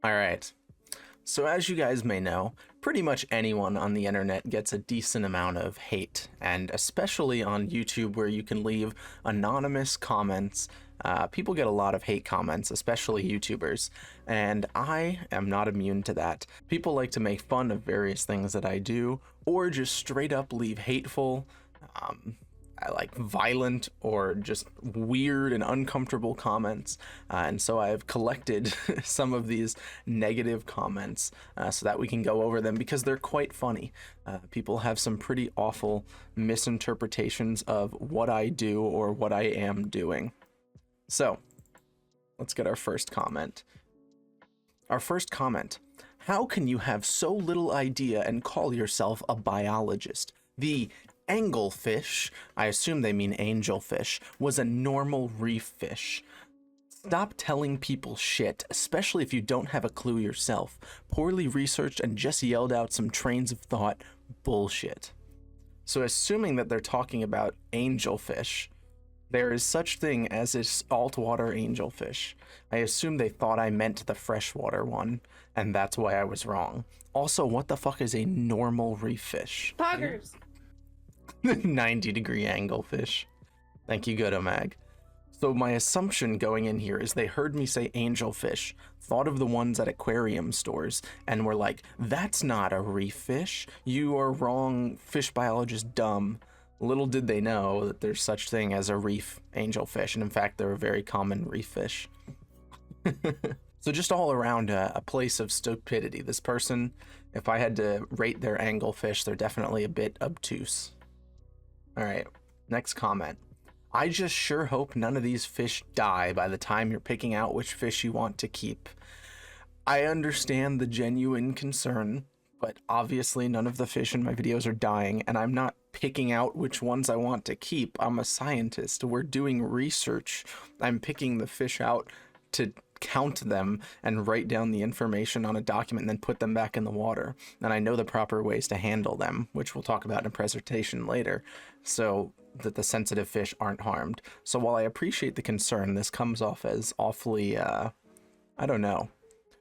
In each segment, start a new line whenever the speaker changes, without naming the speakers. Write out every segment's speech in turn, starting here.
All right. So, as you guys may know, pretty much anyone on the internet gets a decent amount of hate, and especially on YouTube, where you can leave anonymous comments. People get a lot of hate comments, especially YouTubers, and I am not immune to that. People like to make fun of various things that I do, or just straight up leave hateful, um, like violent or just weird and uncomfortable comments. And so I've collected some of these negative comments so that we can go over them because they're quite funny. People have some pretty awful misinterpretations of what I do or what I am doing. So let's get our first comment. Our first comment: how can you have so little idea and call yourself a biologist? The anglefish, I assume they mean angelfish, was a normal reef fish. Stop telling people shit, especially if you don't have a clue yourself. Poorly researched and just yelled out some trains of thought bullshit. So assuming that they're talking about angelfish, there is such thing as a saltwater angelfish. I assume they thought I meant the freshwater one, and that's why I was wrong. Also, what the fuck is a normal reef fish?
Poggers.
90-degree anglefish. Thank you, Godomag. So my assumption going in here is they heard me say angelfish, thought of the ones at aquarium stores, and were like, that's not a reef fish. You are wrong, fish biologist dumb. Little did they know that there's such thing as a reef angelfish, and in fact, they're a very common reef fish. So just all around a place of stupidity. This person, if I had to rate their anglefish, they're definitely a bit obtuse. All right, next comment. I just sure hope none of these fish die by the time you're picking out which fish you want to keep. I understand the genuine concern, but obviously none of the fish in my videos are dying, and I'm not picking out which ones I want to keep. I'm a scientist. We're doing research. I'm picking the fish out to count them and write down the information on a document and then put them back in the water. And I know the proper ways to handle them, which we'll talk about in a presentation later, so that the sensitive fish aren't harmed. So while I appreciate the concern, this comes off as awfully, I don't know.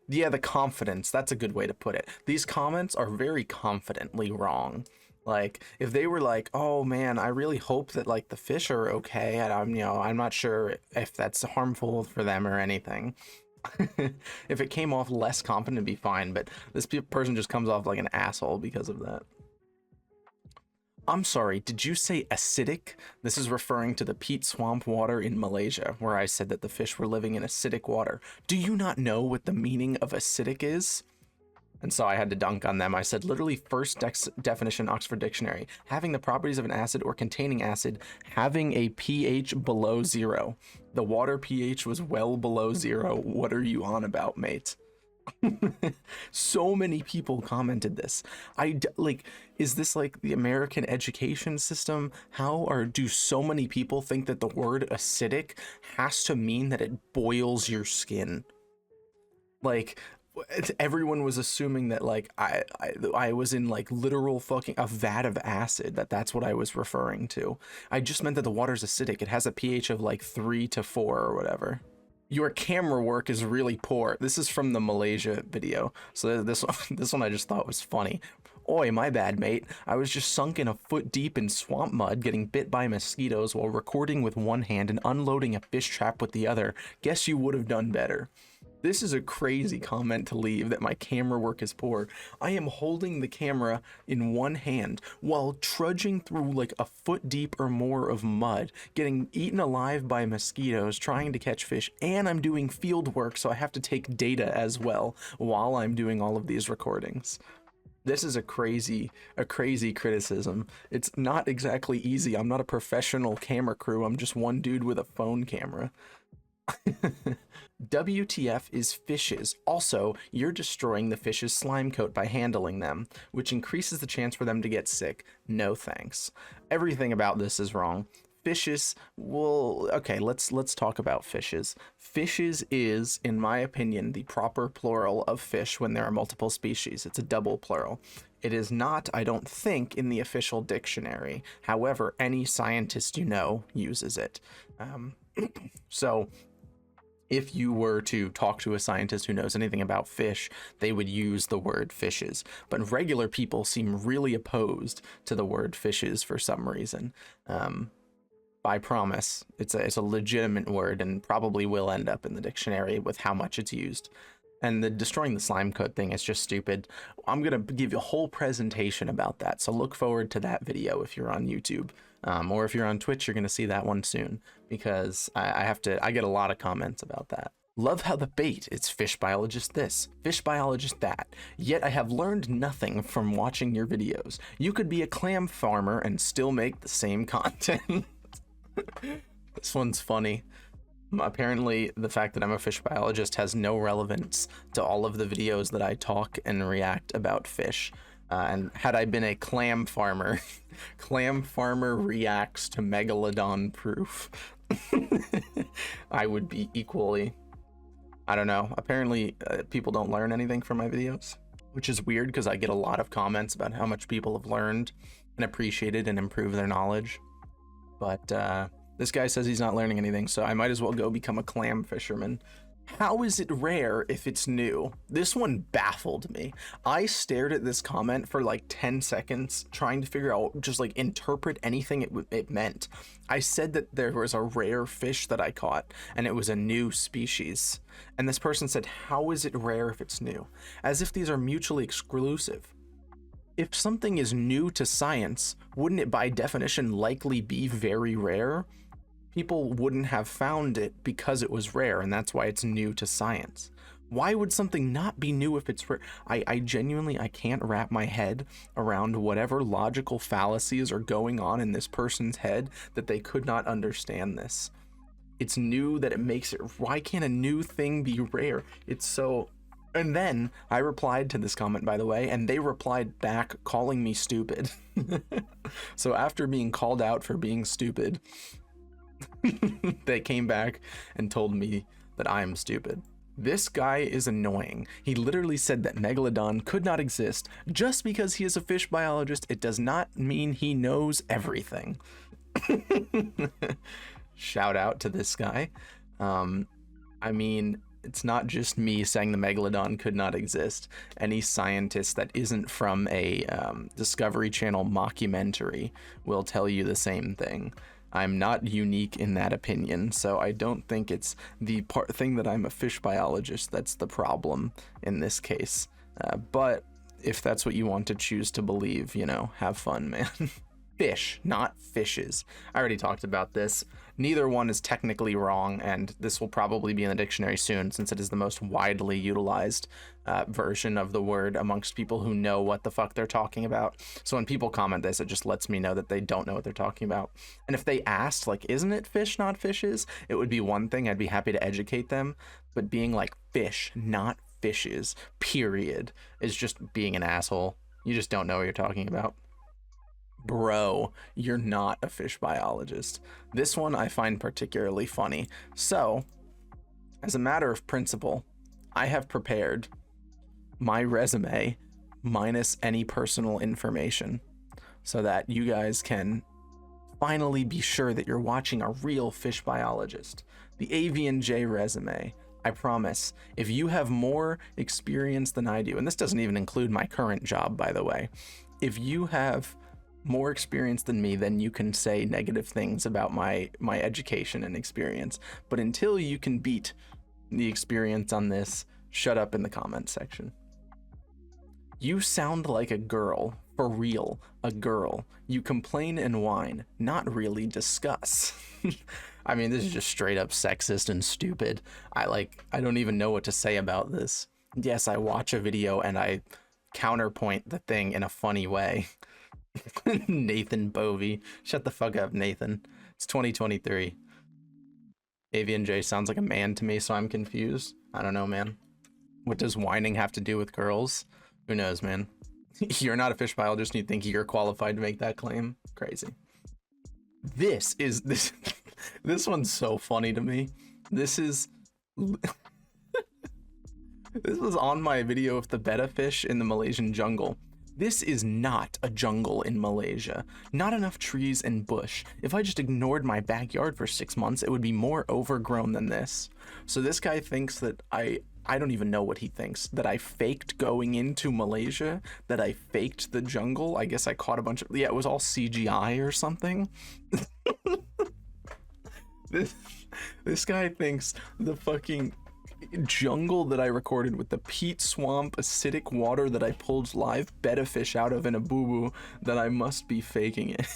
Yeah, the confidence, that's a good way to put it. These comments are very confidently wrong. Like, if they were like, oh man, I really hope that like the fish are okay, and I'm not sure if that's harmful for them or anything. If it came off less confident, it'd be fine, but this person just comes off like an asshole because of that. I'm sorry, did you say acidic? This is referring to the peat swamp water in Malaysia, where I said that the fish were living in acidic water. Do you not know what the meaning of acidic is? And so I had to dunk on them. I said, literally, first definition, Oxford Dictionary: having the properties of an acid or containing acid, having a pH below 0. The water pH was well below 0. What are you on about, mate? So many people commented this. Is this like the American education system? Do so many people think that the word acidic has to mean that it boils your skin? Like, everyone was assuming that like I was in like literal fucking a vat of acid, that's what I was referring to. I just meant that the water's acidic. It has a pH of like 3 to 4 or whatever. Your camera work is really poor. This is from the Malaysia video. So this one I just thought was funny. Oi, my bad, mate. I was just sunk in a foot deep in swamp mud, getting bit by mosquitoes while recording with one hand and unloading a fish trap with the other. Guess you would have done better. This is a crazy comment to leave, that my camera work is poor. I am holding the camera in one hand while trudging through like a foot deep or more of mud, getting eaten alive by mosquitoes, trying to catch fish, and I'm doing field work, so I have to take data as well while I'm doing all of these recordings. This is a crazy criticism. It's not exactly easy. I'm not a professional camera crew. I'm just one dude with a phone camera. WTF is fishes. Also, you're destroying the fish's slime coat by handling them, which increases the chance for them to get sick. No thanks. Everything about this is wrong. Fishes, well, okay, let's talk about fishes. Fishes is, in my opinion, the proper plural of fish when there are multiple species. It's a double plural. It is not, I don't think, in the official dictionary. However, any scientist you know uses it. So If you were to talk to a scientist who knows anything about fish, they would use the word fishes. But regular people seem really opposed to the word fishes for some reason. I promise, it's a legitimate word and probably will end up in the dictionary with how much it's used. And the destroying the slime code thing is just stupid. I'm gonna give you a whole presentation about that, so look forward to that video if you're on YouTube. Or if you're on Twitch, you're gonna see that one soon, because I get a lot of comments about that. Love how the bait is fish biologist this, fish biologist that, yet I have learned nothing from watching your videos. You could be a clam farmer and still make the same content. This one's funny. Apparently, the fact that I'm a fish biologist has no relevance to all of the videos that I talk and react about fish. And had I been a clam farmer, clam farmer reacts to megalodon proof, I would be equally, I don't know. Apparently, people don't learn anything from my videos, which is weird because I get a lot of comments about how much people have learned and appreciated and improved their knowledge. But this guy says he's not learning anything, so I might as well go become a clam fisherman. How is it rare if it's new? This one baffled me. I stared at this comment for like 10 seconds trying to figure out, just like interpret anything it meant. I said that there was a rare fish that I caught and it was a new species. And this person said, how is it rare if it's new? As if these are mutually exclusive. If something is new to science, wouldn't it by definition likely be very rare? People wouldn't have found it because it was rare, and that's why it's new to science. Why would something not be new if it's rare? I genuinely, I can't wrap my head around whatever logical fallacies are going on in this person's head that they could not understand this. It's new that it makes it, why can't a new thing be rare? It's so... And then I replied to this comment, by the way, and they replied back calling me stupid. So after being called out for being stupid, they came back and told me that I am stupid. This guy is annoying. He literally said that megalodon could not exist. Just because he is a fish biologist, it does not mean he knows everything. Shout out to this guy. I mean, it's not just me saying the megalodon could not exist. Any scientist that isn't from a Discovery Channel mockumentary will tell you the same thing. I'm not unique in that opinion, so I don't think it's the thing that I'm a fish biologist that's the problem in this case. But if that's what you want to choose to believe, you know, have fun, man. Fish, not fishes. I already talked about this. Neither one is technically wrong, and this will probably be in the dictionary soon since it is the most widely utilized version of the word amongst people who know what the fuck they're talking about. So when people comment this, it just lets me know that they don't know what they're talking about. And if they asked, like, isn't it fish, not fishes? It would be one thing. I'd be happy to educate them. But being like fish, not fishes, period, is just being an asshole. You just don't know what you're talking about. Bro, you're not a fish biologist. This one I find particularly funny. So, as a matter of principle, I have prepared my resume minus any personal information so that you guys can finally be sure that you're watching a real fish biologist. The AVNJ resume. I promise, if you have more experience than I do, and this doesn't even include my current job, by the way, if you have more experience than me, then you can say negative things about my education and experience. But until you can beat the experience on this, shut up in the comments section. You sound like a girl, for real, a girl. You complain and whine, not really discuss. I mean, this is just straight up sexist and stupid. I don't even know what to say about this. Yes, I watch a video and I counterpoint the thing in a funny way. Nathan Bovey. Shut the fuck up, Nathan. It's 2023. AVNJ sounds like a man to me, so I'm confused. I don't know, man. What does whining have to do with girls? Who knows, man? You're not a fish biologist and you think you're qualified to make that claim? Crazy. This one's so funny to me. This was on my video of the betta fish in the Malaysian jungle. This is not a jungle in Malaysia. Not enough trees and bush. If I just ignored my backyard for 6 months, it would be more overgrown than this. So this guy thinks that I don't even know what he thinks. That I faked going into Malaysia? That I faked the jungle? I guess I caught a bunch of... Yeah, it was all CGI or something. This guy thinks the fucking jungle that I recorded with the peat swamp acidic water that I pulled live betta fish out of in a boo-boo, that I must be faking it.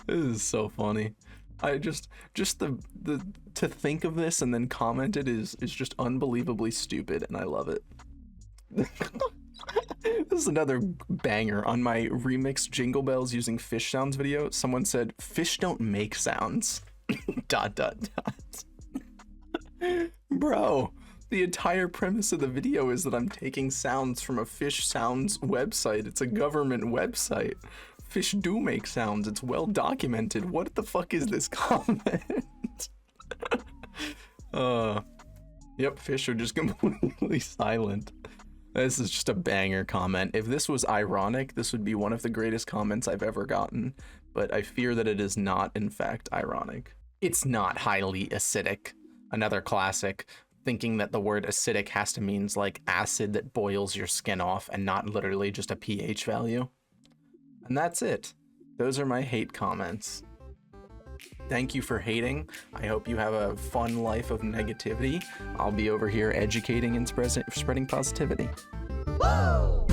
This is so funny. I just the to think of this and then comment it is just unbelievably stupid, and I love it. This is another banger. On my remix Jingle Bells using fish sounds video, someone said, "Fish don't make sounds." ... Bro, the entire premise of the video is that I'm taking sounds from a fish sounds website. It's a government website. Fish do make sounds. It's well documented. What the fuck is this comment? Yep, fish are just completely silent. This is just a banger comment. If this was ironic, this would be one of the greatest comments I've ever gotten, but I fear that it is not, in fact, ironic. It's not highly acidic. Another classic, thinking that the word acidic has to mean like acid that boils your skin off and not literally just a pH value. And that's it. Those are my hate comments. Thank you for hating. I hope you have a fun life of negativity. I'll be over here educating and spreading positivity. Woo!